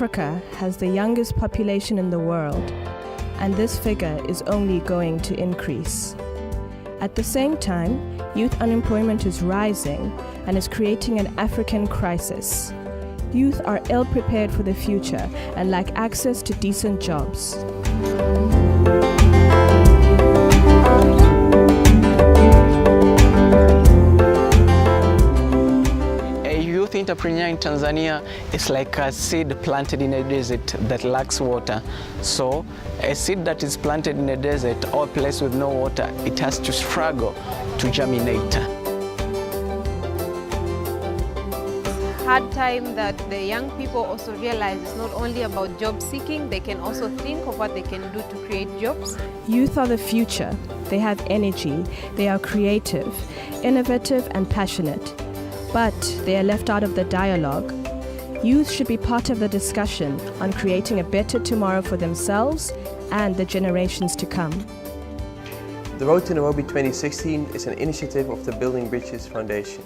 Africa has the youngest population in the world, and this figure is only going to increase. At the same time, youth unemployment is rising and is creating an African crisis. Youth are ill-prepared for the future and lack access to decent jobs. Entrepreneur in Tanzania is like a seed planted in a desert that lacks water. So a seed that is planted in a desert or a place with no water, it has to struggle to germinate. Hard time that the young people also realize it's not only about job seeking, they can also think of what they can do to create jobs. Youth are the future. They have energy, they are creative, innovative and passionate. But they are left out of the dialogue. Youth should be part of the discussion on creating a better tomorrow for themselves and the generations to come. The Road to Nairobi 2016 is an initiative of the Building Bridges Foundation.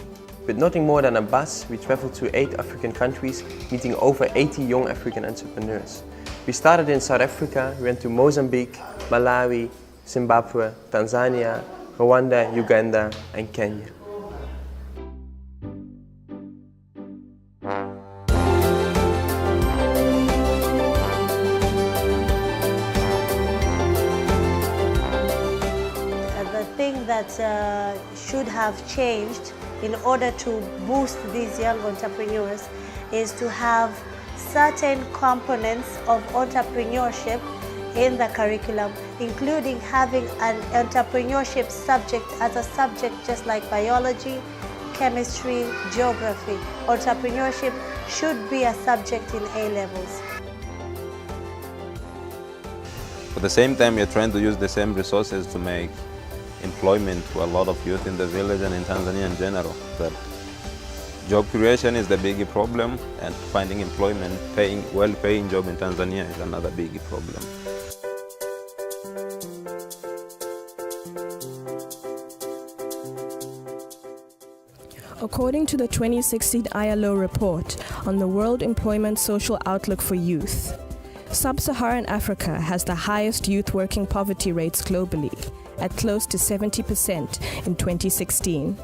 With nothing more than a bus, we traveled to 8 African countries, meeting over 80 young African entrepreneurs. We started in South Africa, we went to Mozambique, Malawi, Zimbabwe, Tanzania, Rwanda, Uganda and Kenya. That should have changed in order to boost these young entrepreneurs is to have certain components of entrepreneurship in the curriculum, including having an entrepreneurship subject as a subject just like biology, chemistry, geography. Entrepreneurship should be a subject in A-levels. At the same time, you're trying to use the same resources to make employment to a lot of youth in the village and in Tanzania in general. But job creation is the big problem, and finding employment, well-paying job in Tanzania is another big problem. According to the 2016 ILO report on the World Employment Social Outlook for Youth, Sub-Saharan Africa has the highest youth working poverty rates globally, at close to 70% in 2016.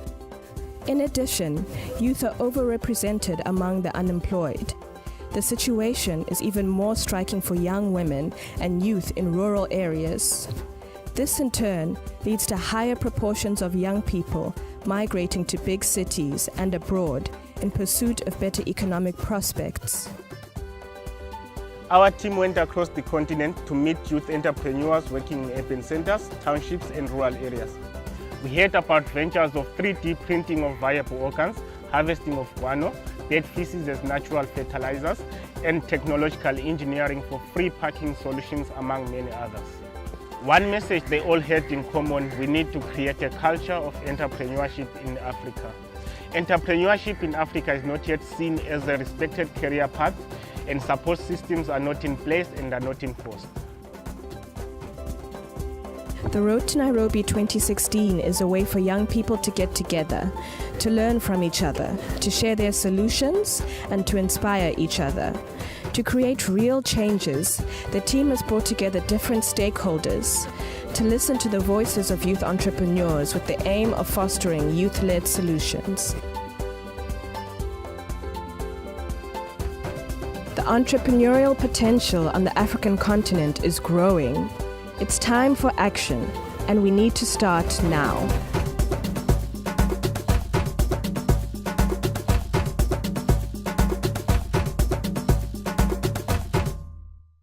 In addition, youth are overrepresented among the unemployed. The situation is even more striking for young women and youth in rural areas. This in turn leads to higher proportions of young people migrating to big cities and abroad in pursuit of better economic prospects. Our team went across the continent to meet youth entrepreneurs working in urban centers, townships and rural areas. We heard about ventures of 3D printing of viable organs, harvesting of guano, dead feces as natural fertilizers, and technological engineering for free parking solutions, among many others. One message they all had in common: we need to create a culture of entrepreneurship in Africa. Entrepreneurship in Africa is not yet seen as a respected career path, and support systems are not in place and are not enforced. The Road to Nairobi 2016 is a way for young people to get together, to learn from each other, to share their solutions, and to inspire each other. To create real changes, the team has brought together different stakeholders to listen to the voices of youth entrepreneurs with the aim of fostering youth-led solutions. The entrepreneurial potential on the African continent is growing. It's time for action, and we need to start now.